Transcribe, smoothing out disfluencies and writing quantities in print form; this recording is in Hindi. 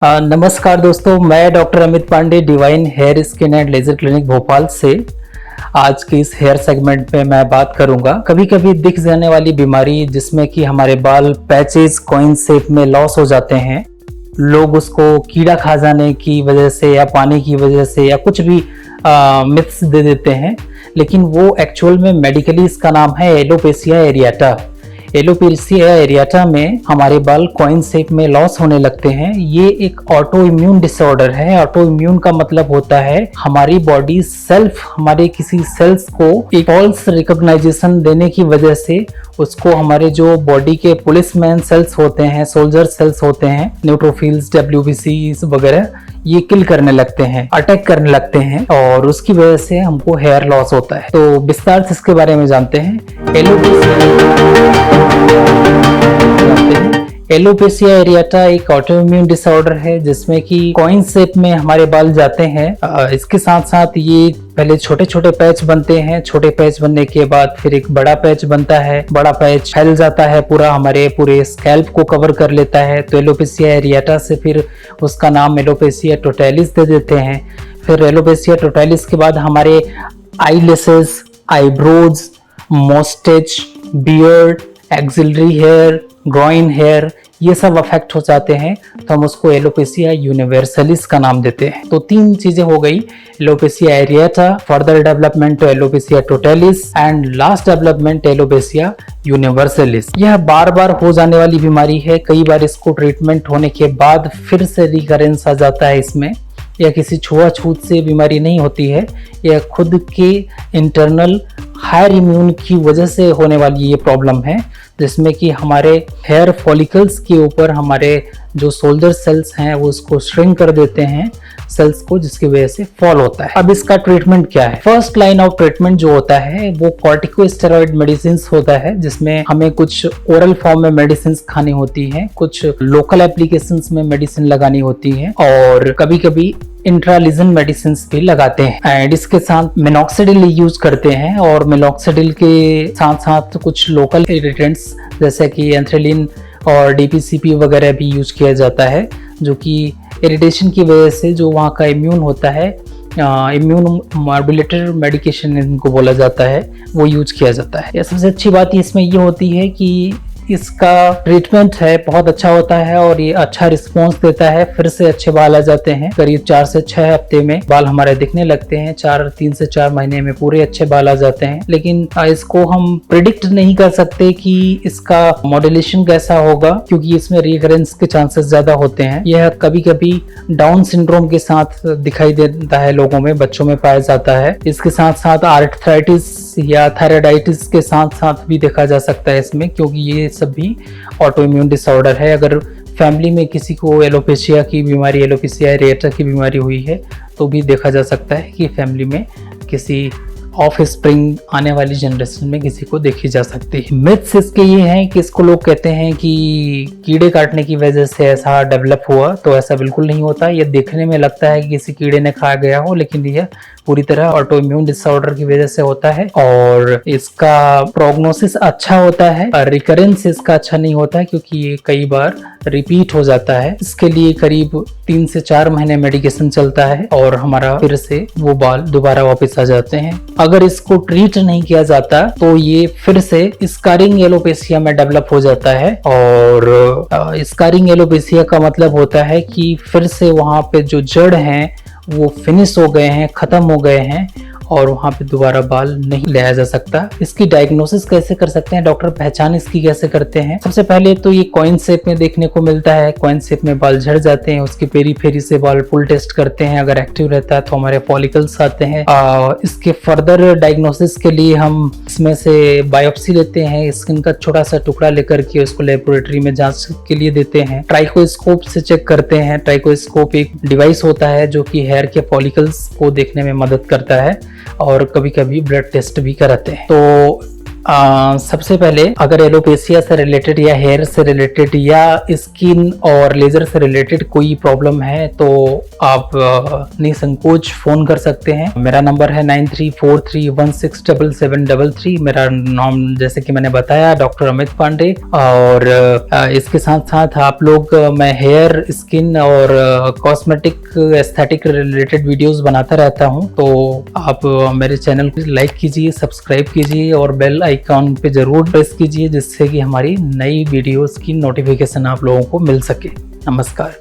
नमस्कार दोस्तों, मैं doctor Amit Pandey divine hair skin and laser clinic Bhopal से आज के इस हेयर सेगमेंट में मैं बात करूंगा। कभी कभी दिख जाने वाली बीमारी जिसमें कि हमारे बाल पैचेस कॉइन शेप में लॉस हो जाते हैं। लोग उसको कीड़ा खा जाने की वजह से या पानी की वजह से या कुछ भी मिथ्स दे देते हैं, लेकिन वो एक्चुअल में मेडिकली इसका नाम है एलोपेसिया एरियाटा। एलोपेसिया एरियाटा में हमारे बाल कॉइन शेप में लॉस होने लगते हैं। ये एक ऑटो इम्यून डिसऑर्डर है। ऑटो इम्यून का मतलब होता है हमारी बॉडी सेल्फ हमारे किसी सेल्स को एक फॉल्स रिकॉग्नाइजेशन देने की वजह से उसको हमारे जो बॉडी के पुलिसमैन सेल्स होते हैं, सोल्जर सेल्स होते हैं, न्यूट्रोफिल्स, डब्ल्यूबीसी वगैरह, ये किल करने लगते हैं, अटैक करने लगते हैं और उसकी वजह से हमको हेयर लॉस होता है। तो विस्तार से इसके बारे में जानते हैं। एलोपेसिया एरियाटा एक ऑटोइम्यून डिसऑर्डर है जिसमें कि कॉइन शेप में हमारे बाल जाते हैं। इसके साथ साथ ये पहले छोटे छोटे पैच बनते हैं। छोटे पैच बनने के बाद फिर एक बड़ा पैच बनता है। बड़ा पैच फैल जाता है, पूरा हमारे पूरे स्कैल्प को कवर कर लेता है। तो एलोपेसिया एरियाटा से फिर उसका नाम एलोपेसिया टोटैलिस दे देते हैं। फिर एलोपेसिया टोटैलिस के बाद हमारे eyelashes, eyebrows, moustache, beard, axillary hair, groin hair, ये सब अफेक्ट हो जाते हैं। तो हम उसको एलोपेसिया यूनिवर्सलिस का नाम देते हैं। तो तीन चीजें हो गई, alopecia areata, further development alopecia totalis and last development alopecia universalis. यह बार बार हो जाने वाली बीमारी है। कई बार इसको ट्रीटमेंट होने के बाद फिर से रिकरेंस आ जाता है इसमें। यह किसी छुआछूत से बीमारी नहीं होती है, यह खुद के इंटरनल हायर इम्यून की वजह से होने वाली ये प्रॉब्लम है, जिसमें कि हमारे हेयर फॉलिकल्स के ऊपर हमारे जो सोल्जर सेल्स हैं वो उसको श्रिंक कर देते हैं सेल्स को, जिसकी वजह से फॉल होता है। अब इसका ट्रीटमेंट क्या है? फर्स्ट लाइन ऑफ ट्रीटमेंट जो होता है वो कॉर्टिकोस्टेरॉइड मेडिसिन होता है, जिसमें हमें कुछ ओरल फॉर्म में मेडिसिन खानी होती है, कुछ लोकल एप्लीकेशंस में मेडिसिन लगानी होती है और कभी कभी इंट्रालिजन मेडिसिन भी लगाते हैं। एंड इसके साथ मिनॉक्सिडिल यूज करते हैं और मिनॉक्सिडिल के साथ साथ कुछ लोकल इरिटेंट्स जैसे कि एंथ्रेलिन और डीपीसीपी वगैरह भी यूज किया जाता है, जो कि इरिटेशन की वजह से जो वहाँ का इम्यून होता है, इम्यून मॉड्यूलेटर मेडिकेशन इनको बोला जाता है, वो यूज किया जाता है। सबसे अच्छी बात इसमें ये होती है कि इसका ट्रीटमेंट है बहुत अच्छा होता है और ये अच्छा रिस्पॉन्स देता है। फिर से अच्छे बाल आ जाते हैं। करीब 4 से 6 हफ्ते में बाल हमारे दिखने लगते हैं। 3 से 4 महीने में पूरे अच्छे बाल आ जाते हैं। लेकिन इसको हम प्रिडिक्ट नहीं कर सकते कि इसका मॉड्यूलेशन कैसा होगा, क्योंकि इसमें रिकरेंस के चांसेस ज्यादा होते हैं। यह कभी कभी डाउन सिंड्रोम के साथ दिखाई देता है, लोगों में, बच्चों में पाया जाता है। इसके साथ साथ आर्थराइटिस या थायराइडाइटिस के साथ साथ भी देखा जा सकता है इसमें, क्योंकि ये सब भी ऑटो इम्यून डिसऑर्डर है। अगर फैमिली में किसी को एलोपेसिया की बीमारी, एलोपेसिया एरियाटा की बीमारी हुई है तो भी देखा जा सकता है कि फैमिली में किसी ऑफ स्प्रिंग आने वाली जनरेशन में किसी को देखी जा सकती है। मिथ्स इसके ये हैं कि इसको लोग कहते हैं कि कीड़े काटने की वजह से ऐसा डेवलप हुआ, तो ऐसा बिल्कुल नहीं होता। ये देखने में लगता है कि किसी कीड़े ने खा गया हो, लेकिन यह पूरी तरह ऑटो इम्यून डिसऑर्डर की वजह से होता है और इसका प्रोग्नोसिस अच्छा होता है। रिकरेंस इसका अच्छा नहीं होता है क्योंकि ये कई बार रिपीट हो जाता है। इसके लिए करीब 3 से 4 महीने मेडिकेशन चलता है और हमारा फिर से वो बाल दोबारा वापस आ जाते हैं। अगर इसको ट्रीट नहीं किया जाता तो ये फिर से स्कारिंग एलोपेसिया में डेवलप हो जाता है और स्कारिंग एलोपेसिया का मतलब होता है कि फिर से वहां पे जो जड़ हैं वो फिनिश हो गए हैं, खत्म हो गए हैं और वहां पे दोबारा बाल नहीं लाया जा सकता। इसकी डायग्नोसिस कैसे कर सकते हैं डॉक्टर, पहचान इसकी कैसे करते हैं? सबसे पहले तो ये कॉइन शेप में देखने को मिलता है। कॉइन शेप में बाल झड़ जाते हैं, उसकी पेरीफेरी से बाल पुल टेस्ट करते हैं। अगर एक्टिव रहता है तो हमारे फॉलिकल्स आते हैं। इसके फर्दर डायग्नोसिस के लिए हम इसमें से बायोप्सी लेते हैं, स्किन का छोटा सा टुकड़ा लेकर के उसको लेबोरेटरी में जांच के लिए देते हैं। ट्राइकोस्कोप से चेक करते हैं। ट्राइकोस्कोप एक डिवाइस होता है जो कि हेयर के फॉलिकल्स को देखने में मदद करता है और कभी कभी ब्लड टेस्ट भी कराते हैं। तो सबसे पहले अगर एलोपेशिया से रिलेटेड या हेयर से रिलेटेड या स्किन और लेजर से रिलेटेड कोई प्रॉब्लम है तो आप निसंकोच फोन कर सकते हैं। मेरा नंबर है 9343167733। मेरा नाम जैसे कि मैंने बताया डॉक्टर अमित पांडे। और इसके साथ साथ आप लोग, मैं हेयर, स्किन और कॉस्मेटिक, एस्थेटिक रिलेटेड वीडियोस बनाता रहता हूं, तो आप मेरे चैनल को लाइक कीजिए, सब्सक्राइब कीजिए और बेल आइकॉन पे जरूर प्रेस कीजिए, जिससे कि हमारी नई वीडियोस की नोटिफिकेशन आप लोगों को मिल सके। नमस्कार।